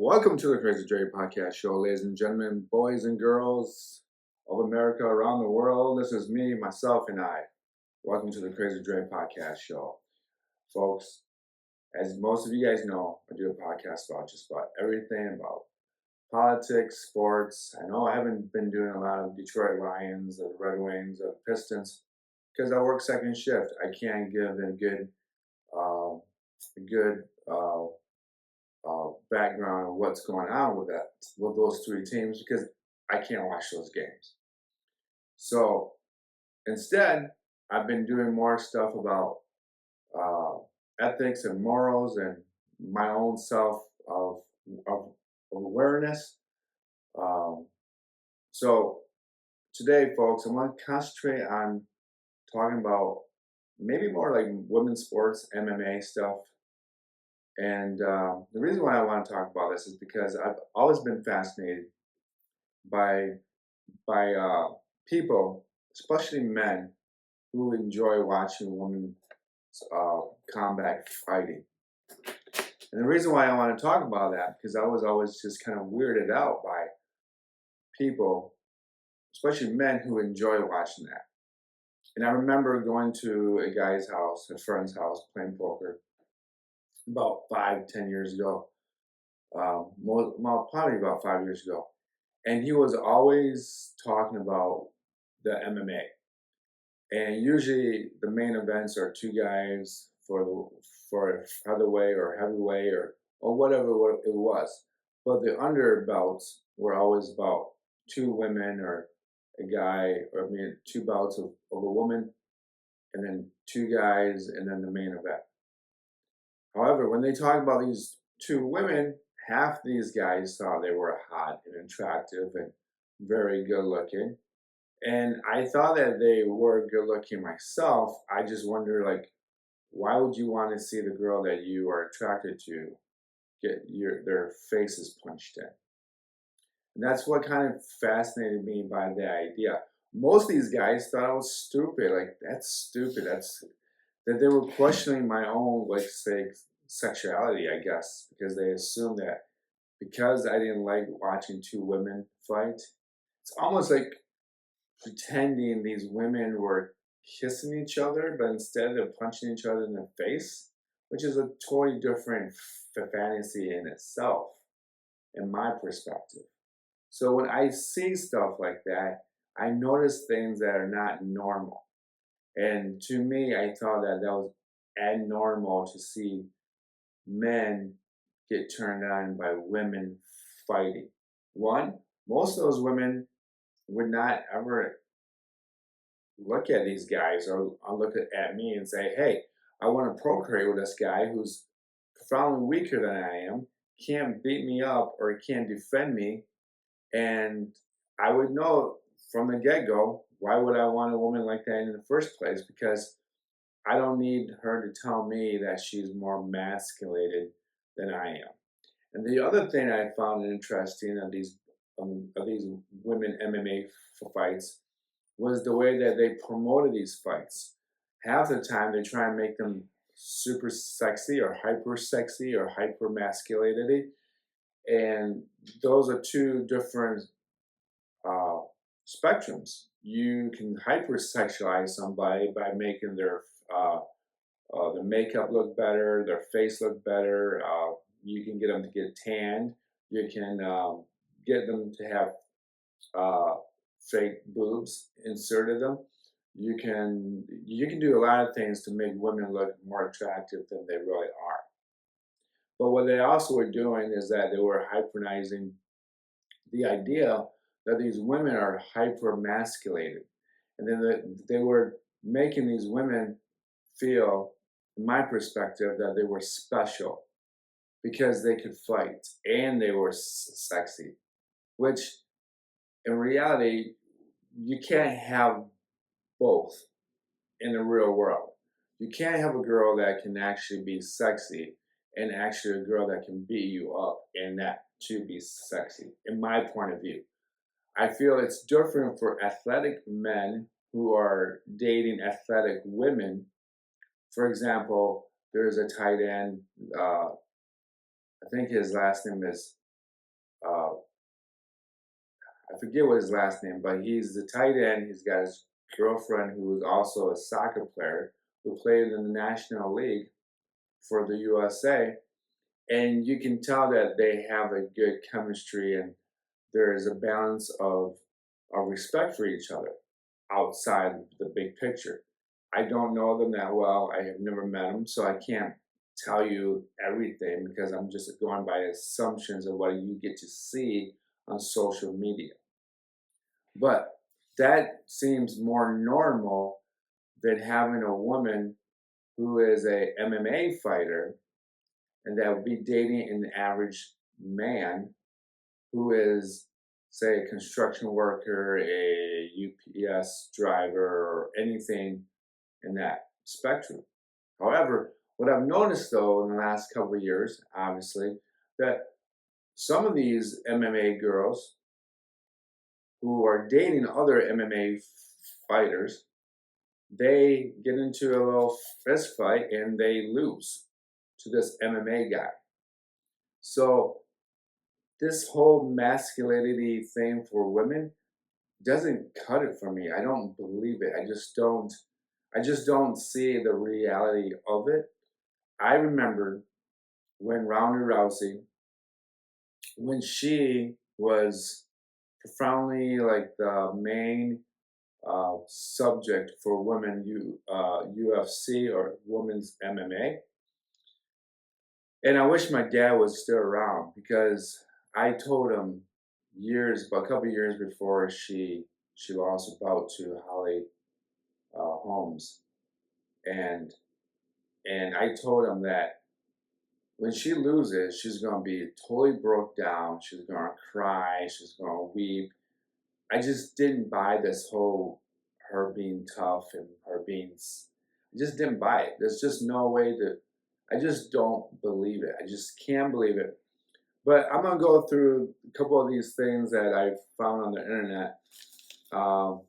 Welcome to the Crazy Dre Podcast Show, ladies and gentlemen, boys and girls of America around the world. This is me, myself, and I. Welcome to the Crazy Dre Podcast Show. Folks, as most of you guys know, I do a podcast about just about everything about politics, sports. I know I haven't been doing a lot of Detroit Lions, the Red Wings, the Pistons, because I work second shift. I can't give a good background of what's going on with those three teams, because I can't watch those games. So instead, I've been doing more stuff about ethics and morals and my own self of awareness. So today, folks, I want to concentrate on talking about maybe more like women's sports, MMA stuff. And the reason why I want to talk about this is because I've always been fascinated by people, especially men, who enjoy watching women combat fighting. And the reason why I want to talk about that, because I was always just kind of weirded out by people, especially men, who enjoy watching that. And I remember going to a guy's house, a friend's house, playing poker about 5-10 years ago. Probably about 5 years ago. And he was always talking about the MMA. And usually the main events are two guys for featherweight or heavyweight or whatever it was. But the underbelts were always about two women or a guy, two bouts of a woman, and then two guys, and then the main event. However, when they talk about these two women, half these guys thought they were hot and attractive and very good looking. And I thought that they were good looking myself. I just wonder, like, why would you want to see the girl that you are attracted to get their faces punched in? And that's what kind of fascinated me by the idea. Most of these guys thought I was stupid. Like, that's stupid. That they were questioning my own, like, say, sexuality, I guess, because they assumed that because I didn't like watching two women fight, it's almost like pretending these women were kissing each other, but instead of punching each other in the face, which is a totally different fantasy in itself, in my perspective. So when I see stuff like that, I notice things that are not normal. And to me, I thought that was abnormal to see men get turned on by women fighting. One, most of those women would not ever look at these guys or look at me and say, hey, I want to procreate with this guy who's profoundly weaker than I am, can't beat me up or can't defend me. And I would know from the get-go, why would I want a woman like that in the first place? Because I don't need her to tell me that she's more masculated than I am. And the other thing I found interesting of these women MMA fights was the way that they promoted these fights. Half the time they try and make them super sexy or hyper masculinity, and those are two different spectrums. You can hypersexualize somebody by making their makeup look better, their face look better. You can get them to get tanned. You can get them to have fake boobs inserted them. You can do a lot of things to make women look more attractive than they really are. But what they also were doing is that they were hypernizing the idea that these women are hyper-masculated. And then they were making these women feel, in my perspective, that they were special because they could fight and they were sexy, which in reality, you can't have both in the real world. You can't have a girl that can actually be sexy and actually a girl that can beat you up and that to be sexy, in my point of view. I feel it's different for athletic men who are dating athletic women. For example, there's a tight end, I think his last name is I forget what his last name, but he's the tight end. He's got his girlfriend who is also a soccer player who played in the National League for the USA. And you can tell that they have a good chemistry and there is a balance of respect for each other outside the big picture. I don't know them that well. I have never met them, so I can't tell you everything because I'm just going by assumptions of what you get to see on social media. But that seems more normal than having a woman who is a MMA fighter and that would be dating an average man who is, say, a construction worker, a UPS driver, or anything in that spectrum. However, what I've noticed though in the last couple of years, obviously, that some of these MMA girls who are dating other MMA fighters, they get into a little fist fight and they lose to this MMA guy. So this whole masculinity thing for women doesn't cut it for me. I don't believe it. I just don't see the reality of it. I remember when Rhonda Rousey, when she was profoundly like the main subject for women UFC or women's MMA. And I wish my dad was still around because I told him a couple of years before she lost a bout to Holly Holmes, and I told him that when she loses, she's gonna be totally broke down. She's gonna cry. She's gonna weep. I just didn't buy this whole her being tough and her being. I just didn't buy it. There's just no way to. I just don't believe it. I just can't believe it. But I'm gonna go through a couple of these things that I found on the internet. Um,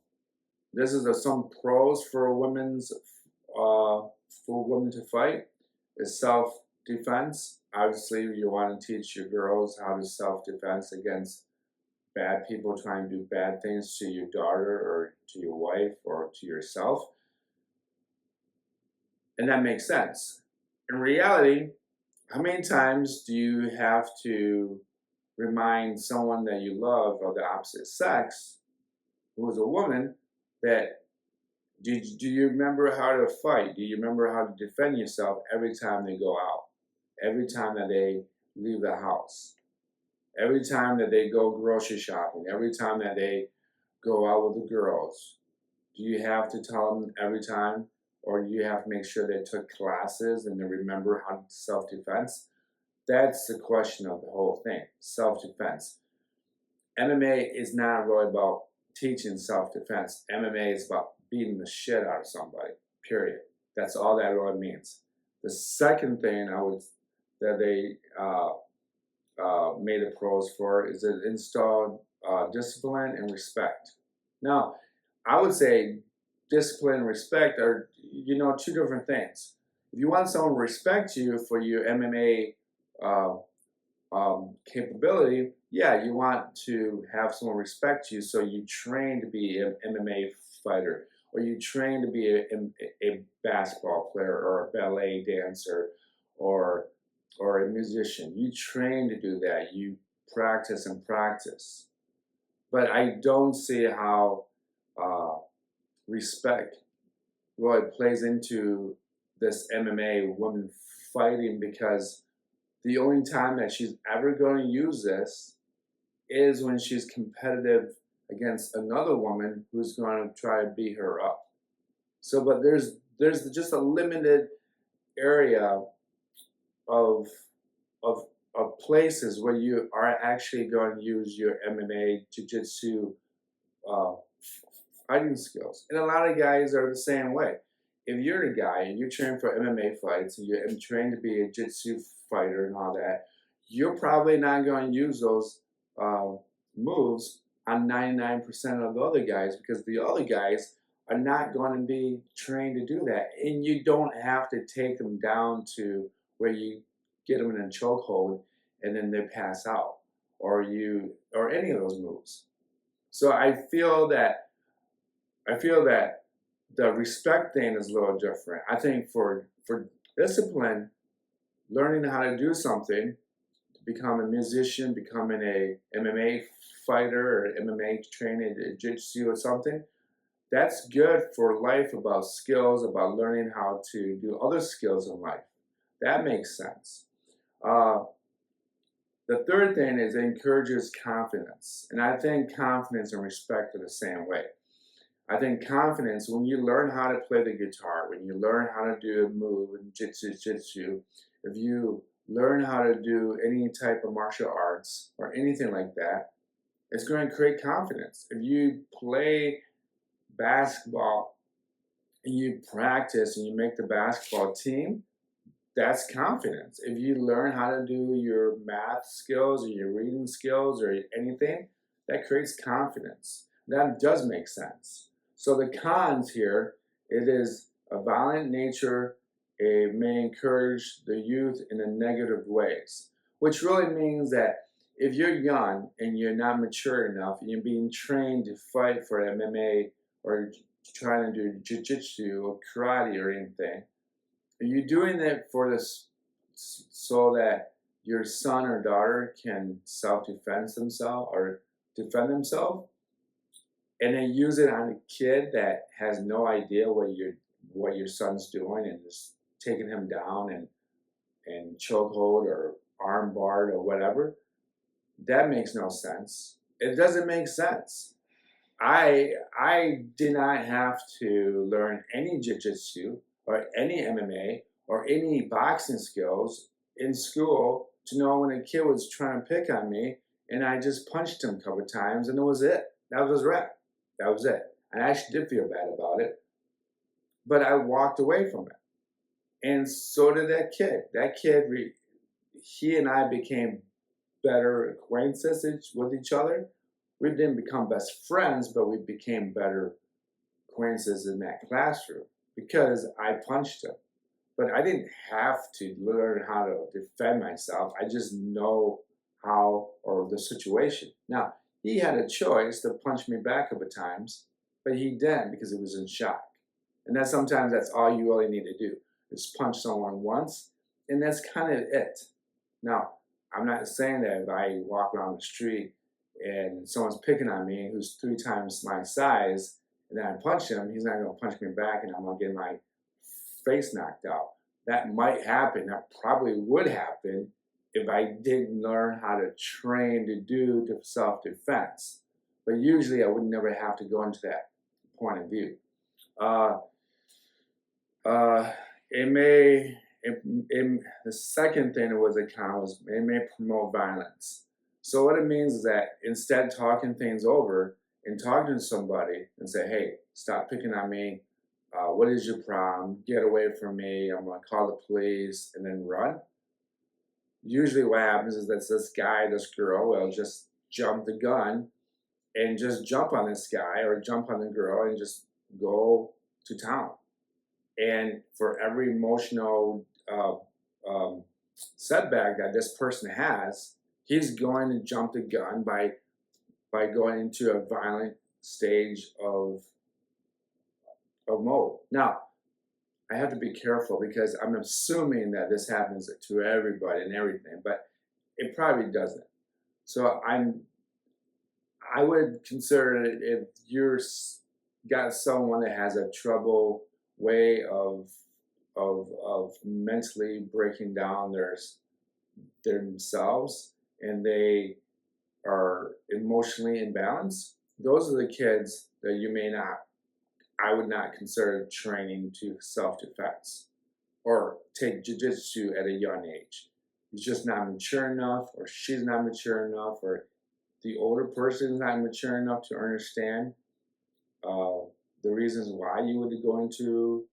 this is some pros for women to fight. Is self-defense. Obviously, you want to teach your girls how to self-defense against bad people trying to do bad things to your daughter or to your wife or to yourself. And that makes sense. In reality, how many times do you have to remind someone that you love of the opposite sex, who is a woman, that do you remember how to fight? Do you remember how to defend yourself every time they go out? Every time that they leave the house? Every time that they go grocery shopping? Every time that they go out with the girls? Do you have to tell them every time? Or do you have to make sure they took classes and they remember how to self-defense? That's the question of the whole thing, self-defense. MMA is not really about teaching self-defense. MMA is about beating the shit out of somebody, period. That's all that really means. The second thing that they made the pros for is it installed discipline and respect. Now, I would say discipline and respect are, two different things. If you want someone to respect you for your MMA capability, yeah, you want to have someone respect you, so you train to be an MMA fighter, or you train to be a basketball player, or a ballet dancer, or a musician. You train to do that. You practice and practice. But I don't see how respect really plays into this MMA woman fighting, because the only time that she's ever going to use this is when she's competitive against another woman who's going to try to beat her up. So, but there's just a limited area of of places where you are actually going to use your MMA jiu-jitsu fighting skills. And a lot of guys are the same way. If you're a guy and you train for MMA fights and you're trained to be a jiu-jitsu fighter and all that, you're probably not going to use those moves on 99% of the other guys, because the other guys are not going to be trained to do that. And you don't have to take them down to where you get them in a chokehold and then they pass out, or any of those moves. So I feel that the respect thing is a little different. I think for discipline, learning how to do something, to become a musician, becoming a MMA fighter or MMA trainer, jiu-jitsu or something, that's good for life, about skills, about learning how to do other skills in life. That makes sense. Uh, the third thing is it encourages confidence. And I think confidence and respect are the same way. I think confidence, when you learn how to play the guitar, when you learn how to do a move in jiu-jitsu, if you learn how to do any type of martial arts or anything like that, it's going to create confidence. If you play basketball and you practice and you make the basketball team, that's confidence. If you learn how to do your math skills or your reading skills or anything, that creates confidence. That does make sense. So the cons here, it is a violent nature. It may encourage the youth in a negative ways, which really means that if you're young and you're not mature enough and you're being trained to fight for MMA or trying to do jiu-jitsu or karate or anything, are you doing it for this so that your son or daughter can self-defend themselves or defend themselves? And then use it on a kid that has no idea what your son's doing and just taking him down and chokehold or arm barred or whatever? That makes no sense. It doesn't make sense. I did not have to learn any jiu-jitsu or any MMA or any boxing skills in school to know when a kid was trying to pick on me, and I just punched him a couple of times and it was it. That was right. That was it. I actually did feel bad about it, but I walked away from it. And so did that kid. That kid, he and I became better acquaintances with each other. We didn't become best friends, but we became better acquaintances in that classroom because I punched him. But I didn't have to learn how to defend myself. I just know how, or the situation. Now, he had a choice to punch me back a couple of times, but he didn't because he was in shock. And sometimes that's all you really need to do is punch someone once, and that's kind of it. Now, I'm not saying that if I walk around the street and someone's picking on me who's 3 times my size, and then I punch him, he's not going to punch me back and I'm going to get my face knocked out. That might happen. That probably would happen if I didn't learn how to train to do self-defense. But usually I would never have to go into that point of view. The second thing that was a con was it may promote violence. So what it means is that instead of talking things over and talking to somebody and say, hey, stop picking on me. What is your problem? Get away from me. I'm going to call the police and then run. Usually what happens is that this guy, this girl will just jump the gun and just jump on this guy or jump on the girl and just go to town. And for every emotional setback that this person has, he's going to jump the gun by going into a violent stage of mode. Now, I have to be careful because I'm assuming that this happens to everybody and everything, but it probably doesn't. So I would consider it if you're got someone that has a trouble way of mentally breaking down themselves and they are emotionally imbalanced, those are the kids that I would not consider training to self-defense or take jiu-jitsu at a young age. He's just not mature enough, or she's not mature enough, or the older person is not mature enough to understand the reasons why you would go into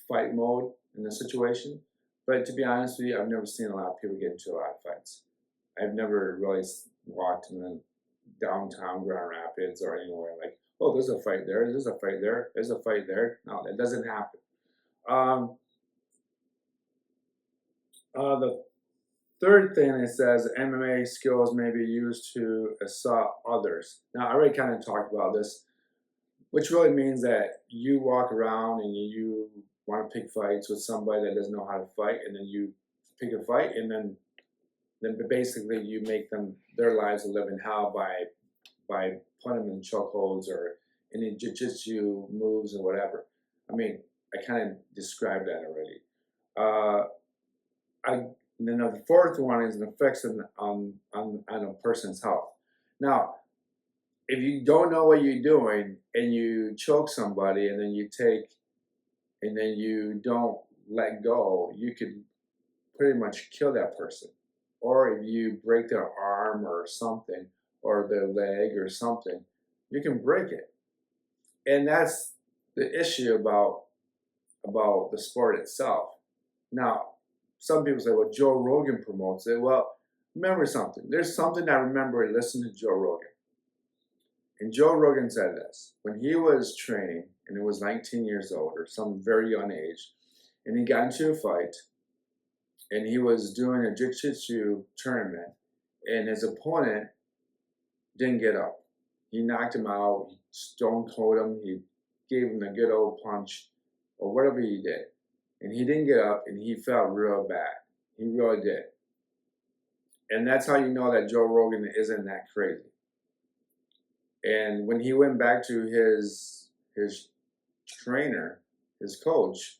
fight mode in this situation. But to be honest with you, I've never seen a lot of people get into a lot of fights. I've never really walked in the downtown Grand Rapids or anywhere like, oh, there's a fight there, there's a fight there, there's a fight there. No, that doesn't happen. The third thing it says MMA skills may be used to assault others. Now, I already kind of talked about this, which really means that you walk around and you want to pick fights with somebody that doesn't know how to fight, and then you pick a fight, and then basically you make their lives a living hell by putting them in chokeholds or any jiu-jitsu moves or whatever. I mean, I kind of described that already. And then the fourth one is an effects on a person's health. Now, if you don't know what you're doing and you choke somebody and then you don't let go, you could pretty much kill that person. Or if you break their arm or something, or their leg or something, you can break it. And that's the issue about the sport itself. Now, some people say, well, Joe Rogan promotes it. Well, remember something. There's something I remember listening to Joe Rogan. And Joe Rogan said this. When he was training, and he was 19 years old, or some very young age, and he got into a fight, and he was doing a jiu-jitsu tournament, and his opponent didn't get up. He knocked him out, he stone-cold him, he gave him a good old punch, or whatever he did. And he didn't get up, and he felt real bad. He really did. And that's how you know that Joe Rogan isn't that crazy. And when he went back to his trainer, his coach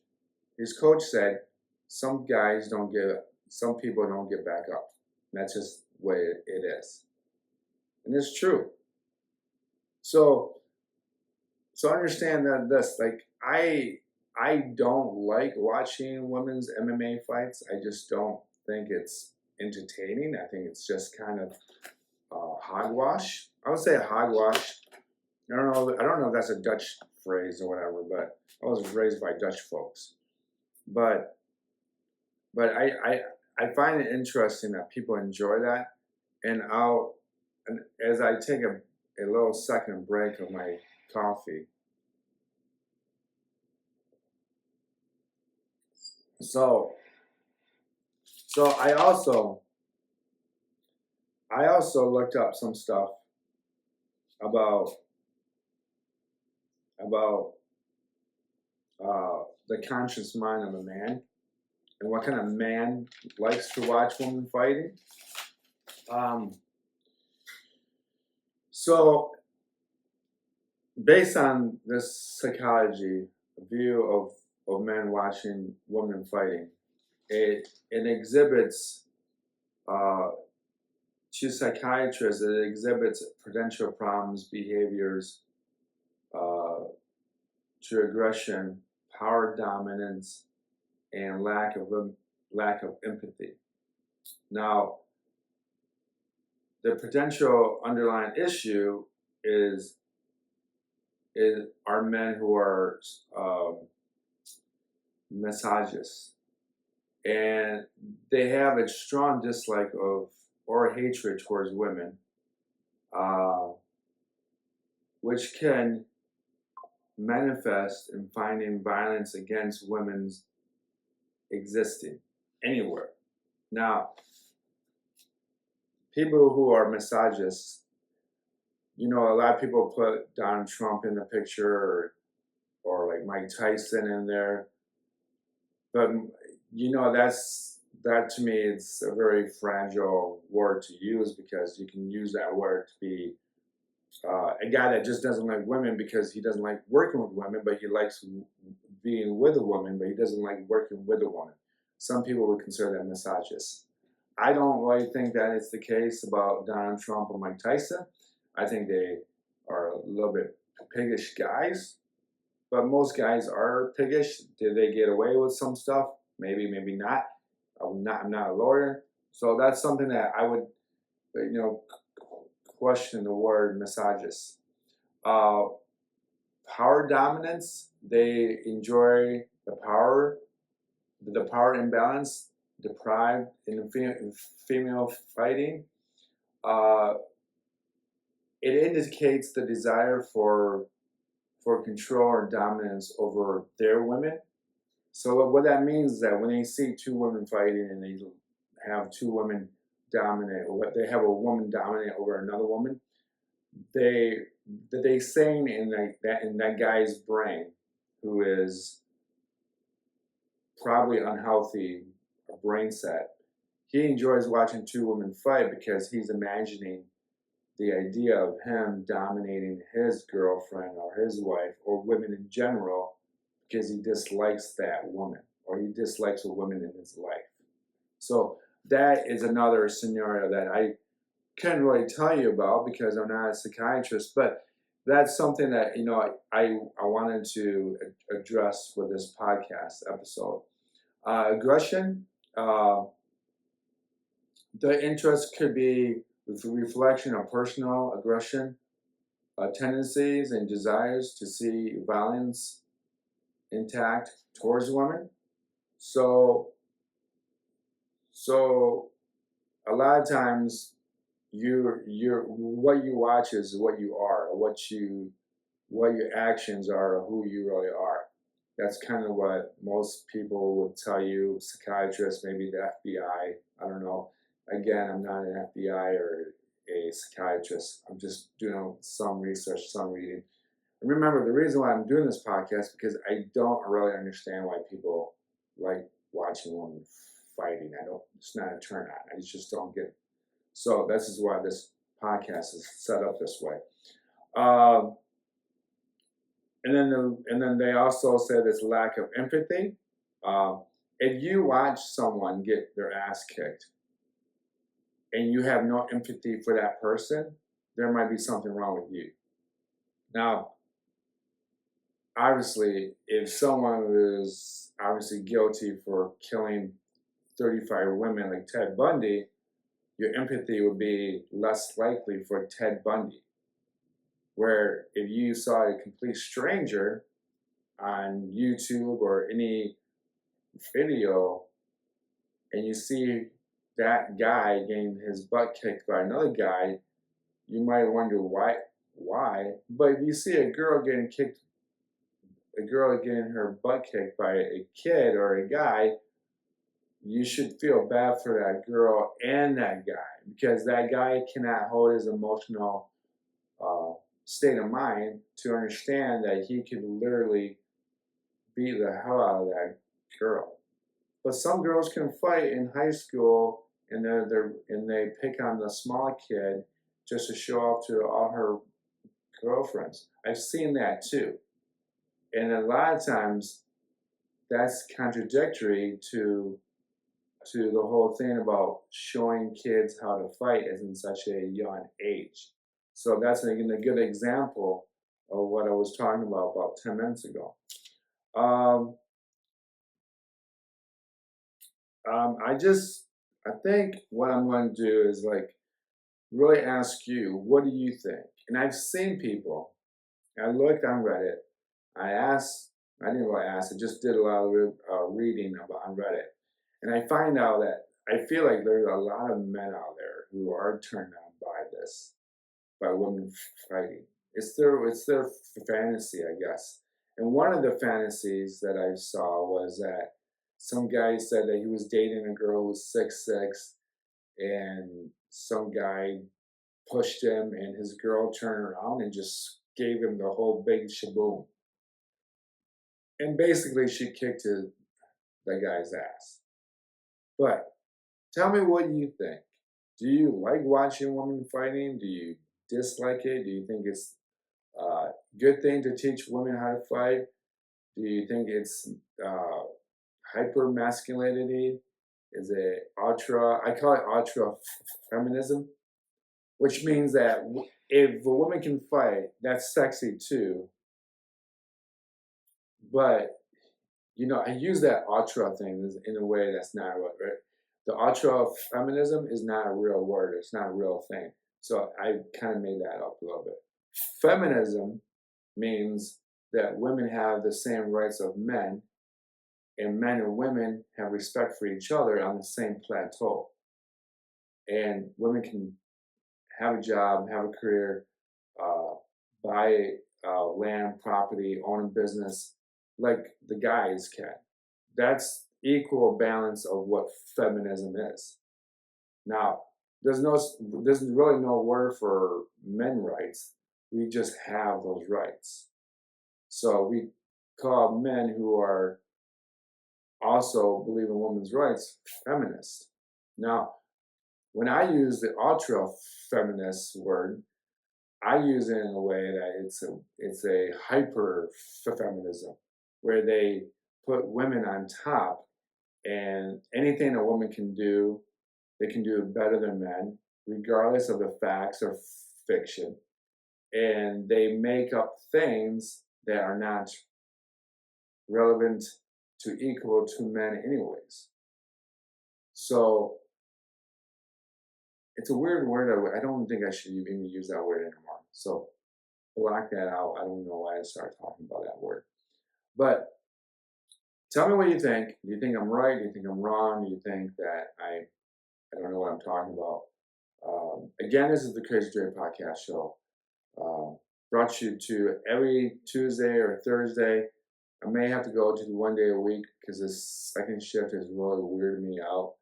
said, some people don't get back up. And that's just the way it is. And it's true. So understand that I don't like watching women's MMA fights. I just don't think it's entertaining. I think it's just kind of hogwash. I would say hogwash. I don't know if that's a Dutch phrase or whatever, but I was raised by Dutch folks. But I find it interesting that people enjoy that, and as I take a little second break of my coffee. So I also looked up some stuff about the conscious mind of a man and what kind of man likes to watch women fighting. So based on this psychology view of men watching women fighting, it exhibits to psychiatrists, it exhibits potential problems, behaviors, to aggression, power dominance, and lack of empathy. Now, the potential underlying issue is are men who are misogynists, and they have a strong dislike of or hatred towards women, which can manifest in finding violence against women's existing anywhere. Now, people who are misogynists, a lot of people put Donald Trump in the picture or like Mike Tyson in there, but that to me, it's a very fragile word to use, because you can use that word to be a guy that just doesn't like women because he doesn't like working with women, but he likes being with a woman, but he doesn't like working with a woman. Some people would consider that misogynist. I don't really think that it's the case about Donald Trump or Mike Tyson. I think they are a little bit piggish guys, but most guys are piggish. Did they get away with some stuff? Maybe, maybe not. I'm not a lawyer, so that's something that I would, question the word misogynist. Power dominance. They enjoy the power imbalance, deprived in female fighting. It indicates the desire for control or dominance over their women. So what that means is that when they see two women fighting and they have two women dominate, or what they have a woman dominate over another woman, they saying in that guy's brain, who is probably unhealthy brain set, he enjoys watching two women fight because he's imagining the idea of him dominating his girlfriend or his wife or women in general because he dislikes that woman or he dislikes a woman in his life. So that is another scenario that I can't really tell you about because I'm not a psychiatrist, but that's something that I wanted to address with this podcast episode. Aggression, uh, the interest could be reflection of personal aggression, tendencies and desires to see violence intact towards women. So, so a lot of times, you're what you watch is what you are, or what your actions are, or who you really are. That's kind of what most people would tell you, psychiatrists, maybe the FBI. I don't know. Again, I'm not an FBI or a psychiatrist. I'm just doing some research, some reading. And remember, the reason why I'm doing this podcast because I don't really understand why people like watching women fighting. It's not a turn on. I just don't get it. So this is why this podcast is set up this way. Um, and then they also said this lack of empathy. If you watch someone get their ass kicked and you have no empathy for that person, there might be something wrong with you. Now, obviously, if someone is obviously guilty for killing 35 women like Ted Bundy, your empathy would be less likely for Ted Bundy. Where if you saw a complete stranger on YouTube or any video and you see that guy getting his butt kicked by another guy, you might wonder why. But if you see a girl getting her butt kicked by a kid or a guy, you should feel bad for that girl and that guy because that guy cannot hold his emotional state of mind to understand that he could literally beat the hell out of that girl. But some girls can fight in high school and they pick on the small kid just to show off to all her girlfriends. I've seen that too. And a lot of times that's contradictory to the whole thing about showing kids how to fight as in such a young age. So that's a good example of what I was talking about 10 minutes ago. I think what I'm going to do is really ask you, what do you think? And I've seen people, I looked on Reddit, I didn't really ask, I just did a lot of reading on Reddit. And I find out that I feel like there's a lot of men out there who are turned on by women fighting. It's their fantasy, I guess. And one of the fantasies that I saw was that some guy said that he was dating a girl who was 6'6", and some guy pushed him, and his girl turned around and just gave him the whole big shaboom. And basically, she kicked the guy's ass. But tell me what you think. Do you like watching women fighting? Do you dislike it? Do you think it's a good thing to teach women how to fight? Do you think it's hyper masculinity? Is it I call it ultra feminism, which means that if a woman can fight, that's sexy too. But, I use that ultra thing in a way that's not right. The ultra feminism is not a real word. It's not a real thing. So I kind of made that up a little bit. Feminism means that women have the same rights of men, and men and women have respect for each other on the same plateau. And women can have a job, have a career, buy land, property, own a business like the guys can. That's equal balance of what feminism is. Now, there's really no word for men rights. We just have those rights. So we call men who are also believe in women's rights feminist. Now, when I use the ultra feminist word, I use it in a way that it's a hyper feminism, where they put women on top, and anything a woman can do, they can do it better than men, regardless of the facts or fiction. And they make up things that are not relevant to equal to men, anyways. So it's a weird word. I don't think I should even use that word anymore. So block that out. I don't know why I started talking about that word. But tell me what you think. Do you think I'm right? Do you think I'm wrong? Do you think that I don't know what I'm talking about? Again, this is the Crazy Dre Podcast Show. Brought you to every Tuesday or Thursday. I may have to go to the 1 day a week because this second shift has really weirded me out.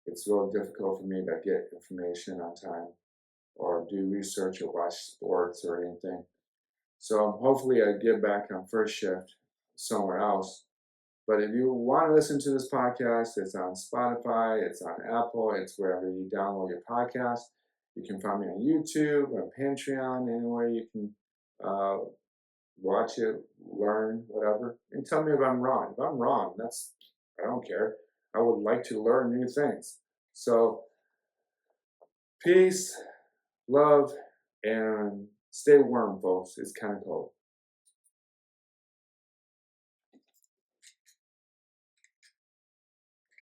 It's really difficult for me to get information on time or do research or watch sports or anything. So hopefully I get back on first shift somewhere else. But if you want to listen to this podcast, it's on Spotify, it's on Apple, it's wherever you download your podcast. You can find me on YouTube, on Patreon, anywhere you can watch it, learn, whatever. And tell me if I'm wrong. If I'm wrong, I don't care. I would like to learn new things. So peace, love, and stay warm, folks. It's kind of cold.